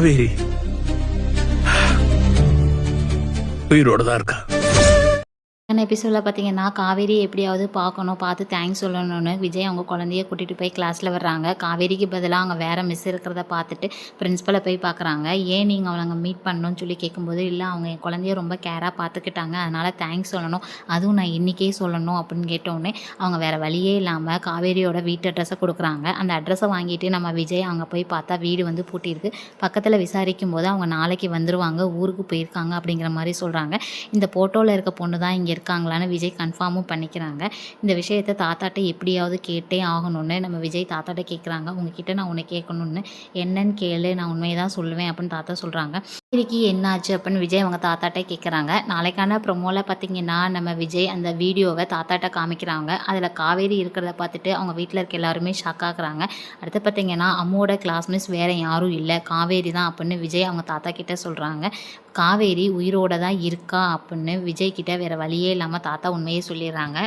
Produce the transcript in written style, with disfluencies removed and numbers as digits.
காவேரி உயிரோட தான் இருக்கா. எபிசோடில் பார்த்தீங்கன்னா காவேரி எப்படியாவது பார்க்கணும், பார்த்து தேங்க்ஸ் சொல்லணும்னு விஜய் அவங்க குழந்தைய கூட்டிகிட்டு போய் கிளாஸில் வர்றாங்க. காவேரிக்கு பதிலாக அங்கே வேறு மிஸ் இருக்கிறத பார்த்துட்டு பிரின்ஸிபலை போய் பார்க்குறாங்க. ஏன் நீங்கள் அவளை அங்கே மீட் பண்ணணும்னு சொல்லி கேட்கும்போது, இல்லை அவங்க என் குழந்தைய ரொம்ப கேராக பார்த்துக்கிட்டாங்க, அதனால் தேங்க்ஸ் சொல்லணும், அதுவும் நான் இன்றைக்கே சொல்லணும் அப்படின்னு கேட்டோடனே அவங்க வேறு வழியே இல்லாமல் காவேரியோட வீட்டு அட்ரஸை கொடுக்குறாங்க. அந்த அட்ரஸை வாங்கிட்டு நம்ம விஜய் அங்கே போய் பார்த்தா வீடு வந்து பூட்டியிருக்கு. பக்கத்தில் விசாரிக்கும் போது அவங்க நாளைக்கு வந்துடுவாங்க, ஊருக்கு போயிருக்காங்க அப்படிங்கிற மாதிரி சொல்கிறாங்க. இந்த ஃபோட்டோவில் இருக்க பொண்ணு தான் இங்கே இருக்காங்களான்னு விஜய் கன்ஃபார்மும் பண்ணிக்கிறாங்க. இந்த விஷயத்தை தாத்தாட்ட எப்படியாவது கேட்டே ஆகணும்னு நம்ம விஜய் தாத்தாட்ட கேட்குறாங்க. உங்ககிட்ட நான் உன்னை கேட்கணுன்னு, என்னன்னு கேளு, நான் உண்மையை தான் சொல்லுவேன் அப்படின்னு தாத்தா சொல்கிறாங்க. இன்னைக்கு என்னாச்சு அப்படின்னு விஜய் அவங்க தாத்தாட்ட கேட்குறாங்க. நாளைக்கான ப்ரொமோவில் பார்த்தீங்கன்னா நம்ம விஜய் அந்த வீடியோவை தாத்தாட்ட காமிக்கிறாங்க. அதில் காவேரி இருக்கிறத பார்த்துட்டு அவங்க வீட்டில் இருக்க எல்லாருமே ஷாக் ஆகுறாங்க. அடுத்து பார்த்தீங்கன்னா அம்மாவோட கிளாஸ் மிஸ் வேறு யாரும் இல்லை, காவேரி தான் அப்படின்னு விஜய் அவங்க தாத்தா கிட்டே சொல்கிறாங்க. காவேரி உயிரோட தான் இருக்கா அப்படின்னு விஜய் கிட்ட வேறு வழியே இல்லாமல் தாத்தா உண்மையே சொல்லிடுறாங்க.